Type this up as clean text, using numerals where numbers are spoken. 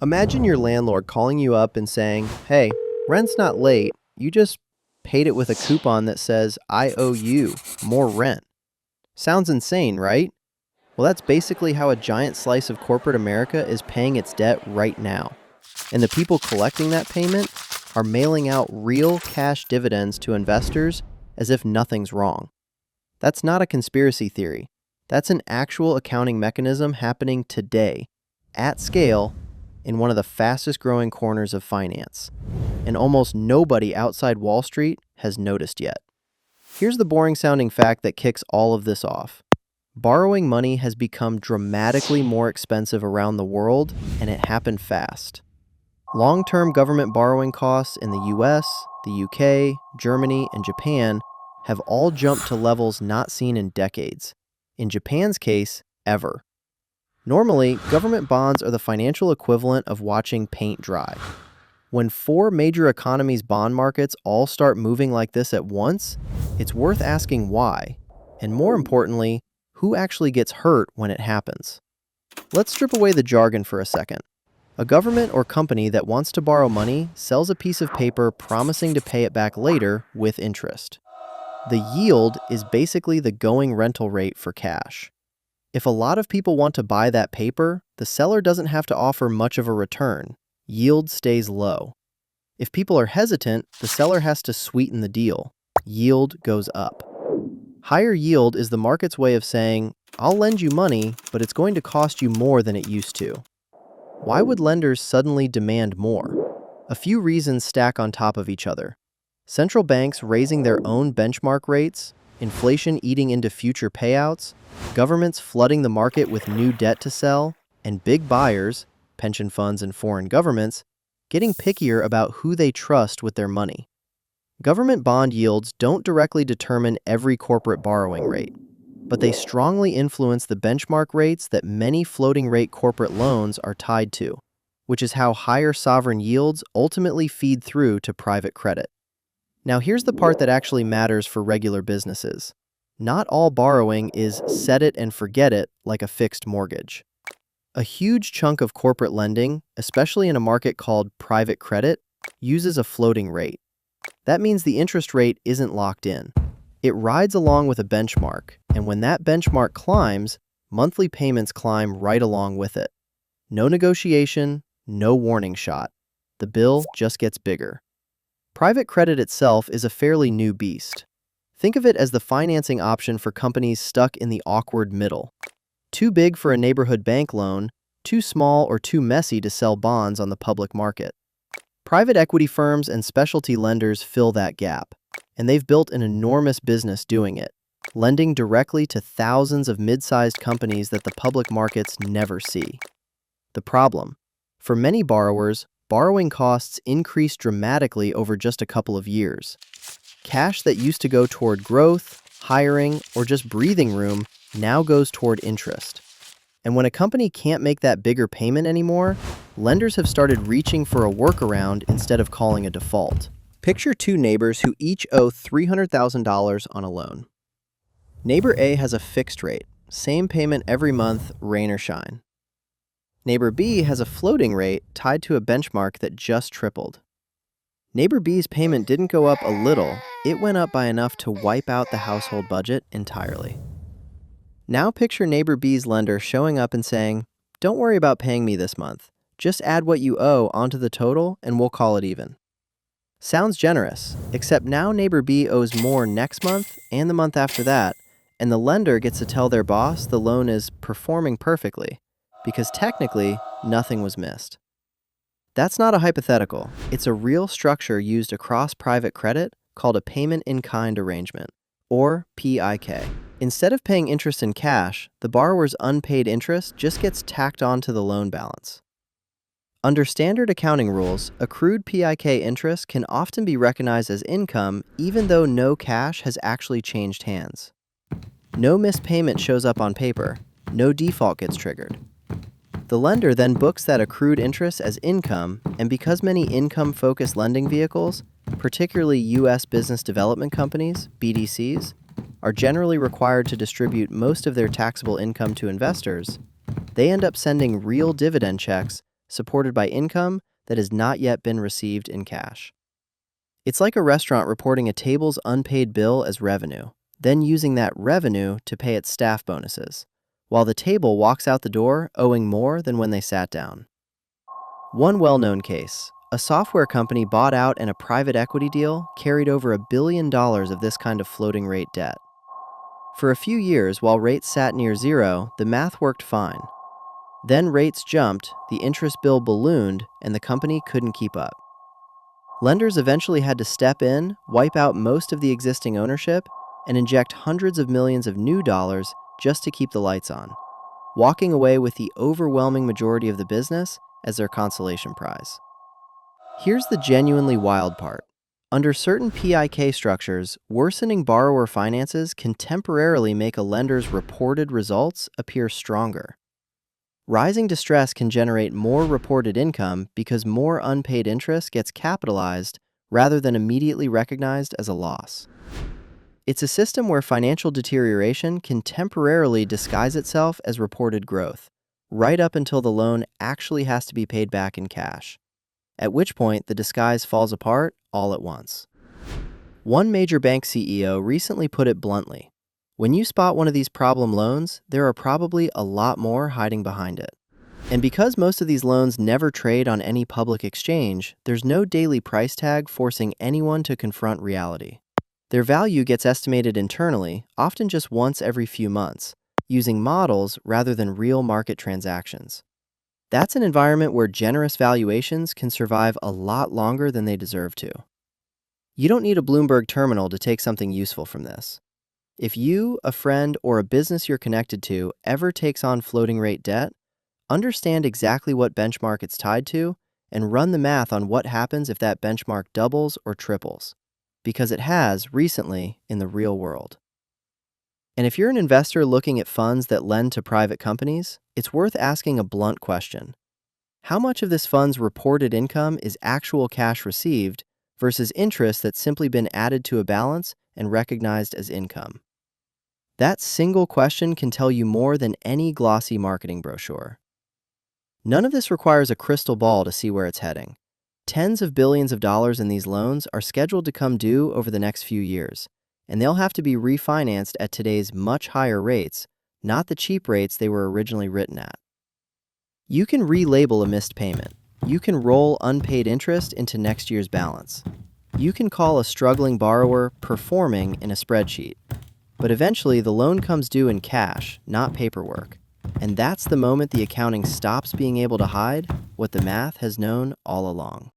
Imagine your landlord calling you up and saying, "Hey, rent's not late. You just paid it with a coupon that says, I owe you more rent." Sounds insane, right? Well, that's basically how a giant slice of corporate America is paying its debt right now. And the people collecting that payment are mailing out real cash dividends to investors as if nothing's wrong. That's not a conspiracy theory. That's an actual accounting mechanism happening today, at scale, in one of the fastest growing corners of finance. And almost nobody outside Wall Street has noticed yet. Here's the boring sounding fact that kicks all of this off. Borrowing money has become dramatically more expensive around the world, and it happened fast. Long-term government borrowing costs in the US, the UK, Germany, and Japan have all jumped to levels not seen in decades. In Japan's case, ever. Normally, government bonds are the financial equivalent of watching paint dry. When four major economies' bond markets all start moving like this at once, it's worth asking why, and more importantly, who actually gets hurt when it happens. Let's strip away the jargon for a second. A government or company that wants to borrow money sells a piece of paper promising to pay it back later with interest. The yield is basically the going rental rate for cash. If a lot of people want to buy that paper, the seller doesn't have to offer much of a return. Yield stays low. If people are hesitant, the seller has to sweeten the deal. Yield goes up. Higher yield is the market's way of saying, "I'll lend you money, but it's going to cost you more than it used to." Why would lenders suddenly demand more? A few reasons stack on top of each other. Central banks raising their own benchmark rates, inflation eating into future payouts, governments flooding the market with new debt to sell, and big buyers, pension funds and foreign governments, getting pickier about who they trust with their money. Government bond yields don't directly determine every corporate borrowing rate, but they strongly influence the benchmark rates that many floating rate corporate loans are tied to, which is how higher sovereign yields ultimately feed through to private credit. Now here's the part that actually matters for regular businesses. Not all borrowing is set it and forget it like a fixed mortgage. A huge chunk of corporate lending, especially in a market called private credit, uses a floating rate. That means the interest rate isn't locked in. It rides along with a benchmark, and when that benchmark climbs, monthly payments climb right along with it. No negotiation, no warning shot. The bill just gets bigger. Private credit itself is a fairly new beast. Think of it as the financing option for companies stuck in the awkward middle. Too big for a neighborhood bank loan, too small or too messy to sell bonds on the public market. Private equity firms and specialty lenders fill that gap, and they've built an enormous business doing it, lending directly to thousands of mid-sized companies that the public markets never see. The problem: for many borrowers, borrowing costs increase dramatically over just a couple of years. Cash that used to go toward growth, hiring, or just breathing room now goes toward interest. And when a company can't make that bigger payment anymore, lenders have started reaching for a workaround instead of calling a default. Picture two neighbors who each owe $300,000 on a loan. Neighbor A has a fixed rate, same payment every month, rain or shine. Neighbor B has a floating rate tied to a benchmark that just tripled. Neighbor B's payment didn't go up a little, it went up by enough to wipe out the household budget entirely. Now picture neighbor B's lender showing up and saying, "Don't worry about paying me this month. Just add what you owe onto the total and we'll call it even." Sounds generous, except now neighbor B owes more next month and the month after that, and the lender gets to tell their boss the loan is performing perfectly, because technically, nothing was missed. That's not a hypothetical. It's a real structure used across private credit called a payment in kind arrangement, or PIK. Instead of paying interest in cash, the borrower's unpaid interest just gets tacked onto the loan balance. Under standard accounting rules, accrued PIK interest can often be recognized as income even though no cash has actually changed hands. No missed payment shows up on paper. No default gets triggered. The lender then books that accrued interest as income, and because many income-focused lending vehicles, particularly U.S. business development companies, BDCs, are generally required to distribute most of their taxable income to investors, they end up sending real dividend checks supported by income that has not yet been received in cash. It's like a restaurant reporting a table's unpaid bill as revenue, then using that revenue to pay its staff bonuses, while the table walks out the door owing more than when they sat down. One well-known case: a software company bought out in a private equity deal carried over $1 billion of this kind of floating rate debt. For a few years, while rates sat near zero, the math worked fine. Then rates jumped, the interest bill ballooned, and the company couldn't keep up. Lenders eventually had to step in, wipe out most of the existing ownership, and inject hundreds of millions of new dollars just to keep the lights on, walking away with the overwhelming majority of the business as their consolation prize. Here's the genuinely wild part. Under certain PIK structures, worsening borrower finances can temporarily make a lender's reported results appear stronger. Rising distress can generate more reported income because more unpaid interest gets capitalized rather than immediately recognized as a loss. It's a system where financial deterioration can temporarily disguise itself as reported growth, right up until the loan actually has to be paid back in cash, at which point the disguise falls apart all at once. One major bank CEO recently put it bluntly: when you spot one of these problem loans, there are probably a lot more hiding behind it. And because most of these loans never trade on any public exchange, there's no daily price tag forcing anyone to confront reality. Their value gets estimated internally, often just once every few months, using models rather than real market transactions. That's an environment where generous valuations can survive a lot longer than they deserve to. You don't need a Bloomberg terminal to take something useful from this. If you, a friend, or a business you're connected to ever takes on floating rate debt, understand exactly what benchmark it's tied to and run the math on what happens if that benchmark doubles or triples, because it has recently in the real world. And if you're an investor looking at funds that lend to private companies, it's worth asking a blunt question. How much of this fund's reported income is actual cash received versus interest that's simply been added to a balance and recognized as income? That single question can tell you more than any glossy marketing brochure. None of this requires a crystal ball to see where it's heading. Tens of billions of dollars in these loans are scheduled to come due over the next few years, and they'll have to be refinanced at today's much higher rates, not the cheap rates they were originally written at. You can relabel a missed payment. You can roll unpaid interest into next year's balance. You can call a struggling borrower performing in a spreadsheet. But eventually, the loan comes due in cash, not paperwork. And that's the moment the accounting stops being able to hide what the math has known all along.